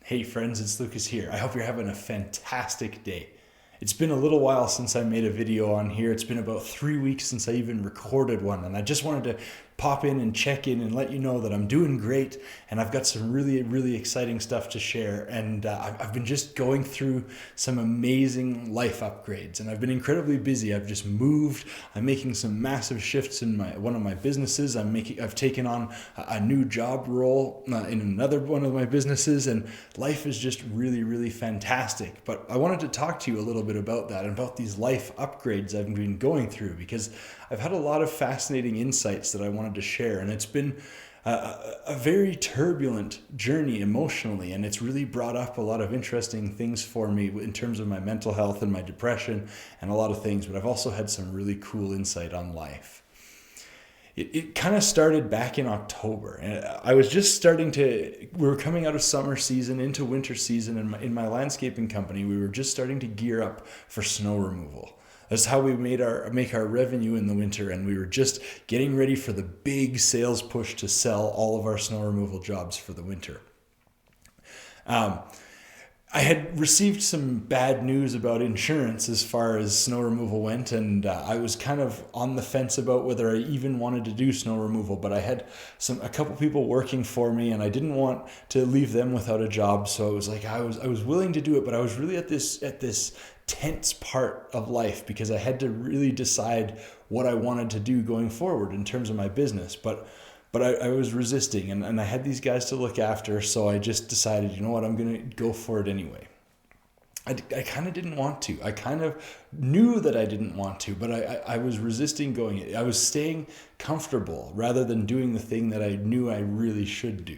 Hey friends, it's Lucas here. I hope you're having a fantastic day. It's been a little while since I made a video on here. It's been about 3 weeks since I even recorded one, and I just wanted to pop in and check in and let you know that I'm doing great and I've got some really exciting stuff to share. And I've been just going through some amazing life upgrades, and I've been incredibly busy. I've just moved. I'm making some massive shifts in one of my businesses. I've taken on a new job role in another one of my businesses, and life is just really fantastic. But I wanted to talk to you a little bit about that and about these life upgrades I've been going through, because I've had a lot of fascinating insights that I wanted to share, and it's been a very turbulent journey emotionally, and it's really brought up a lot of interesting things for me in terms of my mental health and my depression and a lot of things. But I've also had some really cool insight on life. It kind of started back in October, and I was just we were coming out of summer season into winter season, and in my landscaping company, we were just starting to gear up for snow removal. That's how we make our revenue in the winter, and we were just getting ready for the big sales push to sell all of our snow removal jobs for the winter. I had received some bad news about insurance as far as snow removal went, and I was kind of on the fence about whether I even wanted to do snow removal. But I had a couple people working for me, and I didn't want to leave them without a job. So it was like I was willing to do it, but I was really at this tense part of life, because I had to really decide what I wanted to do going forward in terms of my business. But I was resisting, and I had these guys to look after, so I just decided, you know what, I'm going to go for it anyway. I kind of didn't want to. I kind of knew that I didn't want to, but I was resisting going. I was staying comfortable rather than doing the thing that I knew I really should do.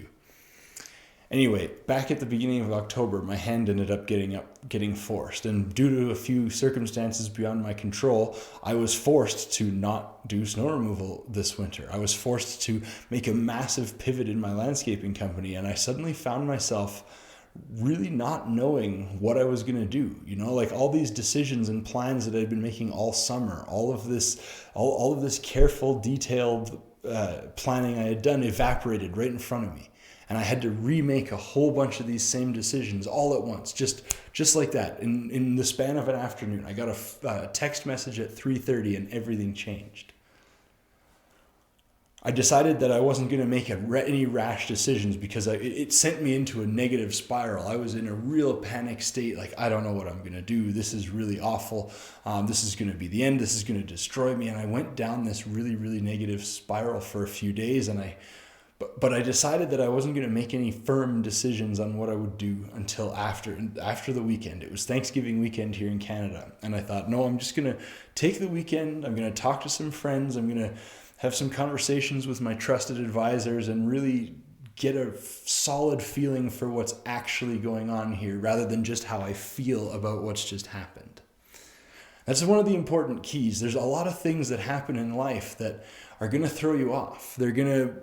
Anyway, back at the beginning of October, my hand ended up getting forced, and due to a few circumstances beyond my control, I was forced to not do snow removal this winter. I was forced to make a massive pivot in my landscaping company, and I suddenly found myself really not knowing what I was going to do. You know, like all these decisions and plans that I'd been making all summer, all of this careful, detailed planning I had done evaporated right in front of me. And I had to remake a whole bunch of these same decisions all at once, just like that. In the span of an afternoon, I got a text message at 3:30 and everything changed. I decided that I wasn't going to make any rash decisions, because it sent me into a negative spiral. I was in a real panic state, like, I don't know what I'm going to do. This is really awful. This is going to be the end. This is going to destroy me. And I went down this really negative spiral for a few days, But I decided that I wasn't going to make any firm decisions on what I would do until after the weekend. It was Thanksgiving weekend here in Canada. And I thought, no, I'm just going to take the weekend. I'm going to talk to some friends. I'm going to have some conversations with my trusted advisors and really get a solid feeling for what's actually going on here, rather than just how I feel about what's just happened. That's one of the important keys. There's a lot of things that happen in life that are going to throw you off. They're going to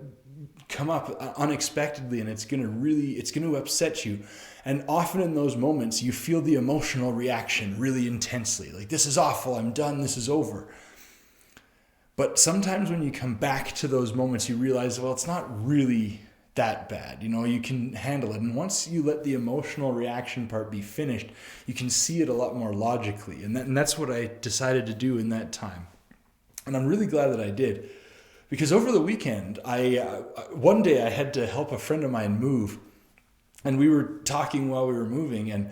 come up unexpectedly, and it's going to upset you. And often in those moments, you feel the emotional reaction really intensely. Like, this is awful, I'm done, this is over. But sometimes when you come back to those moments, you realize, well, it's not really that bad. You know, you can handle it. And once you let the emotional reaction part be finished, you can see it a lot more logically. And that's what I decided to do in that time. And I'm really glad that I did. Because over the weekend, one day I had to help a friend of mine move, and we were talking while we were moving, and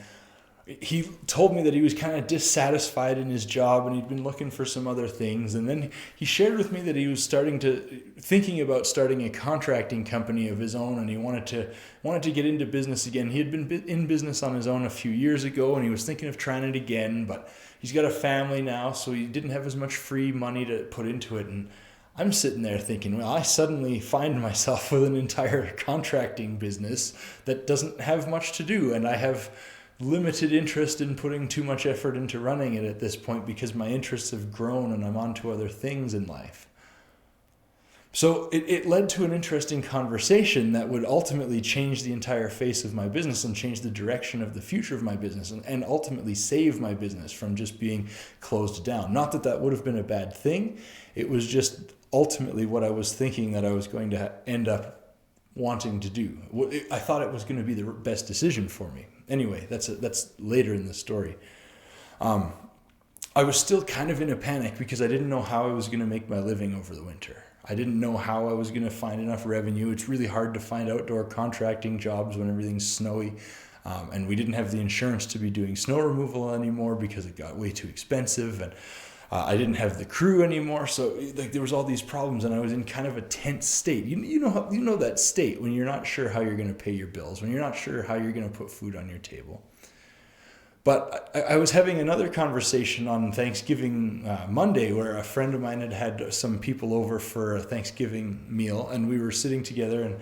he told me that he was kind of dissatisfied in his job, and he'd been looking for some other things. And then he shared with me that he was thinking about starting a contracting company of his own, and he wanted to get into business again. He had been in business on his own a few years ago, and he was thinking of trying it again, but he's got a family now, so he didn't have as much free money to put into it. And I'm sitting there thinking, well, I suddenly find myself with an entire contracting business that doesn't have much to do, and I have limited interest in putting too much effort into running it at this point, because my interests have grown and I'm on to other things in life. So it led to an interesting conversation that would ultimately change the entire face of my business and change the direction of the future of my business, and ultimately save my business from just being closed down. Not that that would have been a bad thing. It was just ultimately what I was thinking that I was going to end up wanting to do. I thought it was going to be the best decision for me. Anyway, that's later in the story. I was still kind of in a panic because I didn't know how I was going to make my living over the winter. I didn't know how I was going to find enough revenue. It's really hard to find outdoor contracting jobs when everything's snowy. And we didn't have the insurance to be doing snow removal anymore because it got way too expensive. And I didn't have the crew anymore. So like there was all these problems and I was in kind of a tense state. You know that state when you're not sure how you're going to pay your bills, when you're not sure how you're going to put food on your table. But I was having another conversation on Thanksgiving Monday where a friend of mine had some people over for a Thanksgiving meal, and we were sitting together and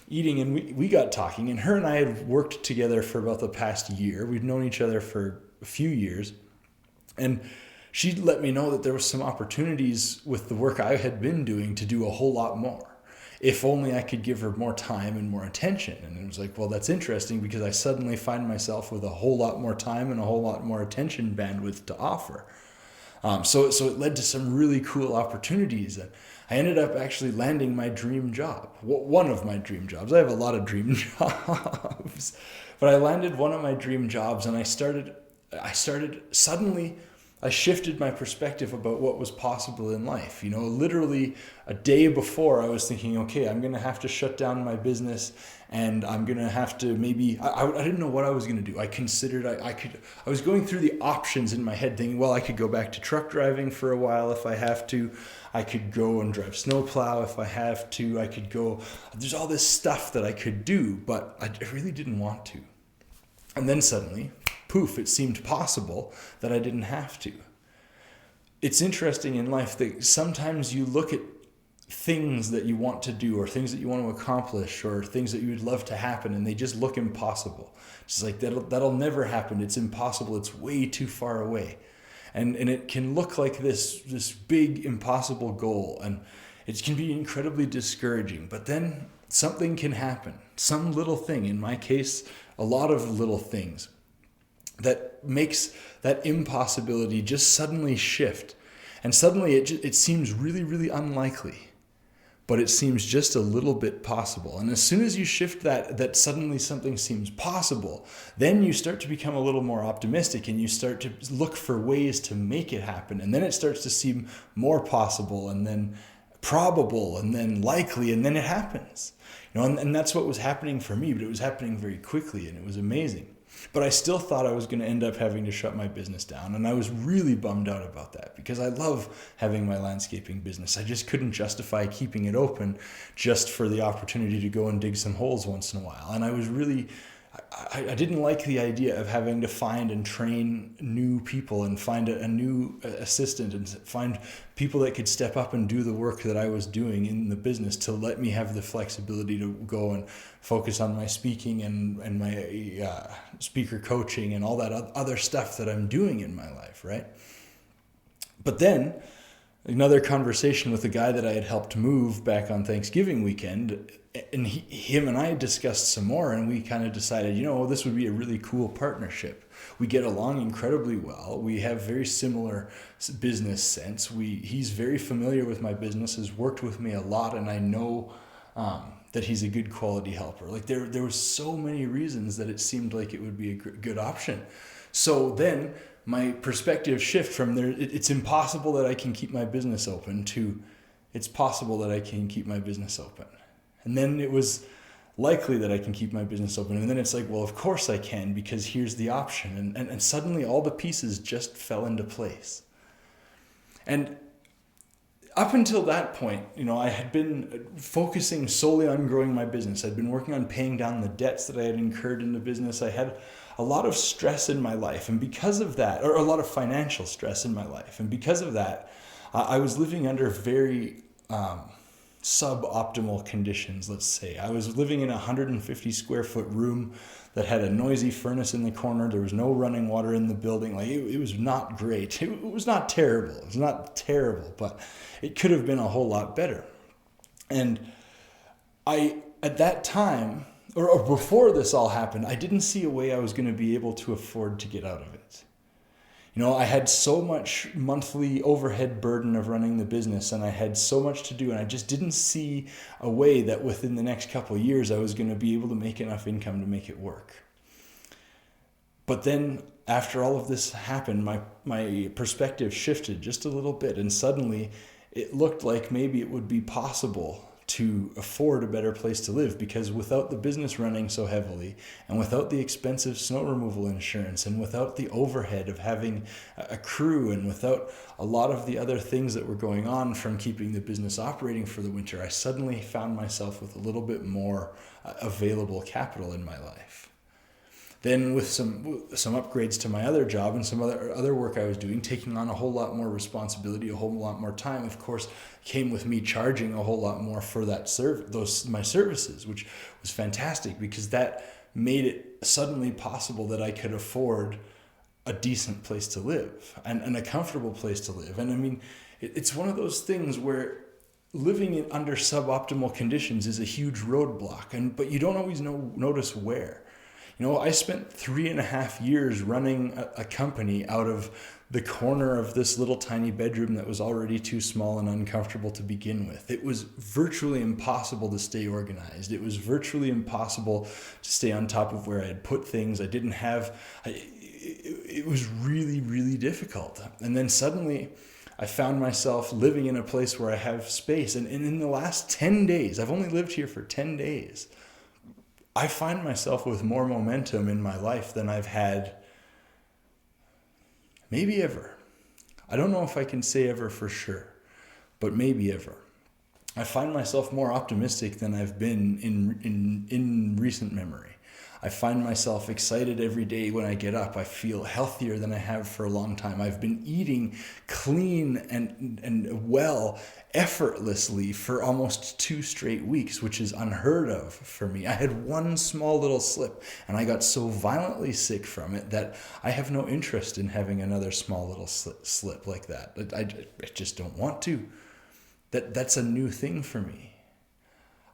eating, and we got talking, and her and I had worked together for about the past year. We'd known each other for a few years, and she let me know that there was some opportunities with the work I had been doing to do a whole lot more. If only I could give her more time and more attention. And it was like, well, that's interesting because I suddenly find myself with a whole lot more time and a whole lot more attention bandwidth to offer. So it led to some really cool opportunities. And I ended up actually landing my dream job. One of my dream jobs. I have a lot of dream jobs. But I landed one of my dream jobs, and I shifted my perspective about what was possible in life. Literally a day before I was thinking, okay, I'm going to have to shut down my business, and I'm going to have to I didn't know what I was going to do. I considered I was going through the options in my head thinking, well, I could go back to truck driving for a while if I have to. I could go and drive snowplow if I have to. There's all this stuff that I could do, but I really didn't want to. And then suddenly, poof, it seemed possible that I didn't have to. It's interesting in life that sometimes you look at things that you want to do or things that you want to accomplish or things that you would love to happen, and they just look impossible. It's like that'll never happen. It's impossible. It's way too far away. And it can look like this big impossible goal, and it can be incredibly discouraging. But then something can happen. Some little thing, in my case, a lot of little things, that makes that impossibility just suddenly shift. And suddenly it seems really, really unlikely, but it seems just a little bit possible. And as soon as you shift that suddenly something seems possible, then you start to become a little more optimistic and you start to look for ways to make it happen. And then it starts to seem more possible, and then probable, and then likely, and then it happens. And that's what was happening for me, but it was happening very quickly, and it was amazing. But I still thought I was going to end up having to shut my business down. And I was really bummed out about that because I love having my landscaping business. I just couldn't justify keeping it open just for the opportunity to go and dig some holes once in a while. And I was really, I didn't like the idea of having to find and train new people and find a new assistant and find people that could step up and do the work that I was doing in the business to let me have the flexibility to go and focus on my speaking and my speaker coaching and all that other stuff that I'm doing in my life, right? But then another conversation with a guy that I had helped move back on Thanksgiving weekend, and him and I discussed some more, and we kind of decided, this would be a really cool partnership. We get along incredibly well. We have very similar business sense. He's very familiar with my business, has worked with me a lot, and I know that he's a good quality helper. Like there was so many reasons that it seemed like it would be a good option. So then my perspective shift from there, it's impossible that I can keep my business open, to it's possible that I can keep my business open. And then it was likely that I can keep my business open. And then it's like, well, of course I can, because here's the option. And suddenly all the pieces just fell into place. And up until that point, I had been focusing solely on growing my business. I'd been working on paying down the debts that I had incurred in the business. I had a lot of stress in my life. And because of that, or a lot of financial stress in my life. And because of that, I was living under very suboptimal conditions, let's say. I was living in a 150 square foot room that had a noisy furnace in the corner. There was no running water in the building. Like it was not great. It was not terrible. It was not terrible, but it could have been a whole lot better. And at that time, or before this all happened, I didn't see a way I was going to be able to afford to get out of it. I had so much monthly overhead burden of running the business, and I had so much to do, and I just didn't see a way that within the next couple of years I was going to be able to make enough income to make it work. But then after all of this happened, my perspective shifted just a little bit, and suddenly it looked like maybe it would be possible to afford a better place to live, because without the business running so heavily, and without the expensive snow removal insurance, and without the overhead of having a crew, and without a lot of the other things that were going on from keeping the business operating for the winter, I suddenly found myself with a little bit more available capital in my life. Then with some upgrades to my other job and some other work I was doing, taking on a whole lot more responsibility, a whole lot more time, of course, came with me charging a whole lot more for that my services, which was fantastic, because that made it suddenly possible that I could afford a decent place to live and a comfortable place to live. And I mean, it's one of those things where living under suboptimal conditions is a huge roadblock, but you don't always notice where. I spent 3.5 years running a company out of the corner of this little tiny bedroom that was already too small and uncomfortable to begin with. It was virtually impossible to stay organized. It was virtually impossible to stay on top of where I had put things. It was really, really difficult. And then suddenly I found myself living in a place where I have space. And in the last 10 days, I've only lived here for 10 days, I find myself with more momentum in my life than I've had maybe ever. I don't know if I can say ever for sure, but maybe ever. I find myself more optimistic than I've been in recent memory. I find myself excited every day when I get up. I feel healthier than I have for a long time. I've been eating clean and well effortlessly for almost 2 straight weeks, which is unheard of for me. I had one small little slip, and I got so violently sick from it that I have no interest in having another small little slip like that. I just don't want to. That's a new thing for me.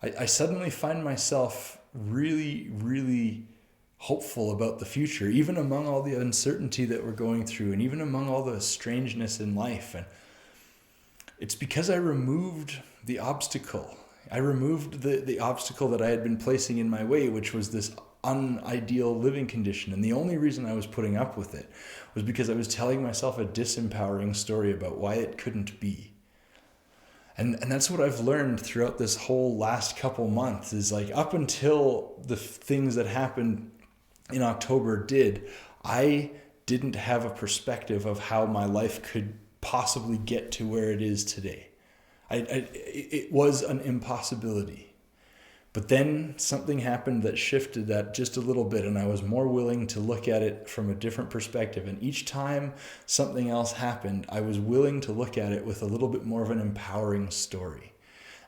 I suddenly find myself really, really hopeful about the future, even among all the uncertainty that we're going through, and even among all the strangeness in life. And it's because I removed the obstacle. I removed the obstacle that I had been placing in my way, which was this unideal living condition. And the only reason I was putting up with it was because I was telling myself a disempowering story about why it couldn't be. And that's what I've learned throughout this whole last couple months, is like, up until the things that happened in October I didn't have a perspective of how my life could possibly get to where it is today. It was an impossibility. But then something happened that shifted that just a little bit, and I was more willing to look at it from a different perspective. And each time something else happened, I was willing to look at it with a little bit more of an empowering story.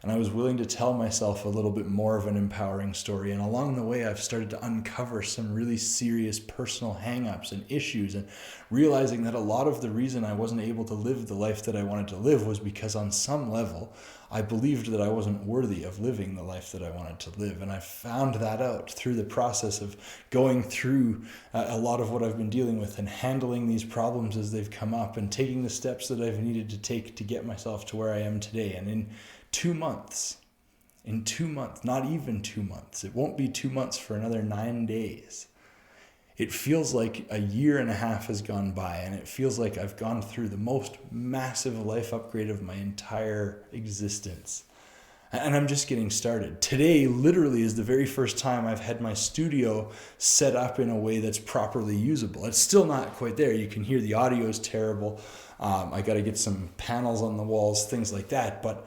And I was willing to tell myself a little bit more of an empowering story. And along the way, I've started to uncover some really serious personal hang-ups and issues, and realizing that a lot of the reason I wasn't able to live the life that I wanted to live was because on some level, I believed that I wasn't worthy of living the life that I wanted to live. And I found that out through the process of going through a lot of what I've been dealing with, and handling these problems as they've come up, and taking the steps that I've needed to take to get myself to where I am today. And in 2 months, not even 2 months, it won't be 2 months for another 9 days. It feels like a 1.5 years has gone by, and it feels like I've gone through the most massive life upgrade of my entire existence. And I'm just getting started. Today literally is the very first time I've had my studio set up in a way that's properly usable. It's still not quite there. You can hear the audio is terrible. I got to get some panels on the walls, things like that. But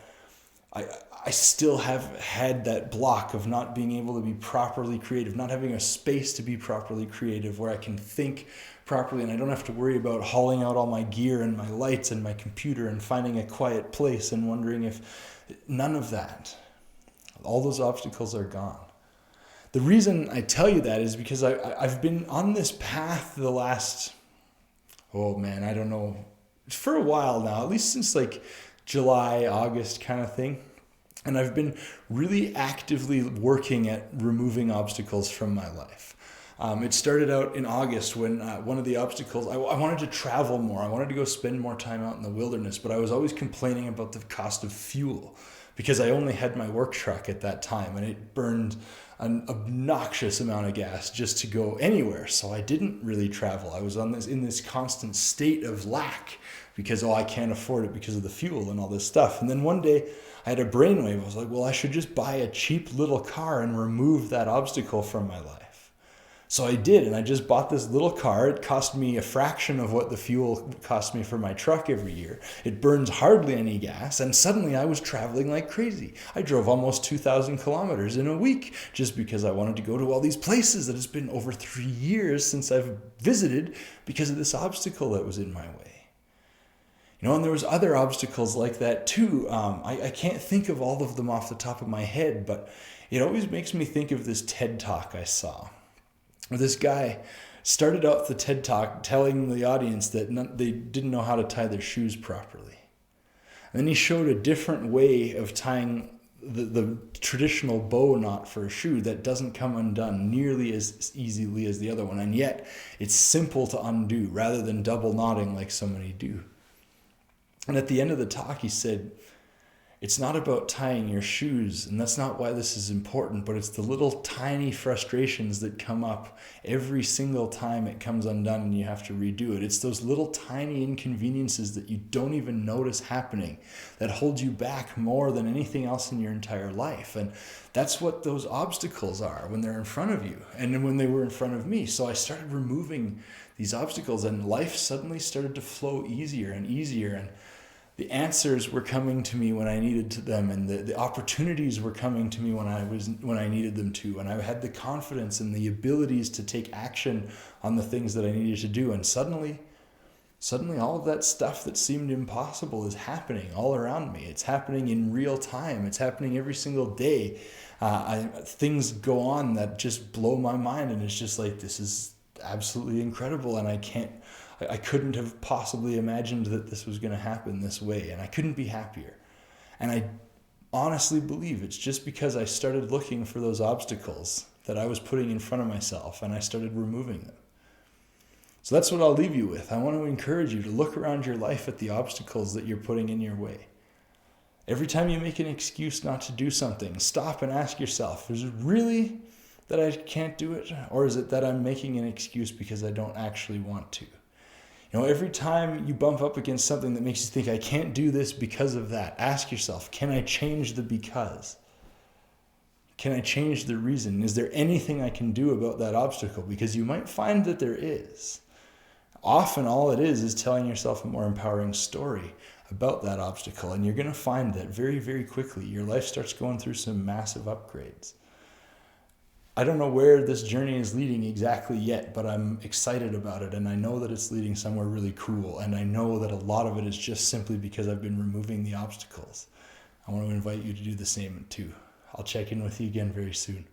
I still have had that block of not being able to be properly creative, not having a space to be properly creative where I can think properly, and I don't have to worry about hauling out all my gear and my lights and my computer and finding a quiet place and wondering if none of that. All those obstacles are gone. The reason I tell you that is because I've been on this path the last, I don't know, for a while now, at least since like July, August kind of thing. And I've been really actively working at removing obstacles from my life. It started out in August when one of the obstacles, I wanted to travel more. I wanted to go spend more time out in the wilderness, but I was always complaining about the cost of fuel because I only had my work truck at that time and it burned an obnoxious amount of gas just to go anywhere. So I didn't really travel. I was in this constant state of lack because, I can't afford it because of the fuel and all this stuff. And then one day I had a brainwave. I was like, well, I should just buy a cheap little car and remove that obstacle from my life. So I did, and I just bought this little car. It cost me a fraction of what the fuel cost me for my truck every year. It burns hardly any gas, and suddenly I was traveling like crazy. I drove almost 2,000 kilometers in a week just because I wanted to go to all these places that it's been over 3 years since I've visited because of this obstacle that was in my way. And there was other obstacles like that too. I can't think of all of them off the top of my head, but it always makes me think of this TED Talk I saw. This guy started out the TED Talk telling the audience that they didn't know how to tie their shoes properly. And then he showed a different way of tying the traditional bow knot for a shoe that doesn't come undone nearly as easily as the other one. And yet it's simple to undo rather than double knotting like so many do. And at the end of the talk, he said, it's not about tying your shoes, and that's not why this is important, but it's the little tiny frustrations that come up every single time it comes undone and you have to redo it. It's those little tiny inconveniences that you don't even notice happening that hold you back more than anything else in your entire life. And that's what those obstacles are when they're in front of you and when they were in front of me. So I started removing these obstacles and life suddenly started to flow easier and easier, and the answers were coming to me when I needed them, and the opportunities were coming to me when I needed them to, and I had the confidence and the abilities to take action on the things that I needed to do. And suddenly all of that stuff that seemed impossible is happening all around me. It's happening in real time. It's happening every single day. Things go on that just blow my mind, and it's just like, this is absolutely incredible, and I couldn't have possibly imagined that this was going to happen this way, and I couldn't be happier. And I honestly believe it's just because I started looking for those obstacles that I was putting in front of myself, and I started removing them. So that's what I'll leave you with. I want to encourage you to look around your life at the obstacles that you're putting in your way. Every time you make an excuse not to do something, stop and ask yourself, is it really that I can't do it? Or is it that I'm making an excuse because I don't actually want to? Every time you bump up against something that makes you think, I can't do this because of that, ask yourself, can I change the because? Can I change the reason? Is there anything I can do about that obstacle? Because you might find that there is. Often all it is telling yourself a more empowering story about that obstacle. And you're going to find that very, very quickly your life starts going through some massive upgrades. I don't know where this journey is leading exactly yet, but I'm excited about it, and I know that it's leading somewhere really cool, and I know that a lot of it is just simply because I've been removing the obstacles. I want to invite you to do the same too. I'll check in with you again very soon.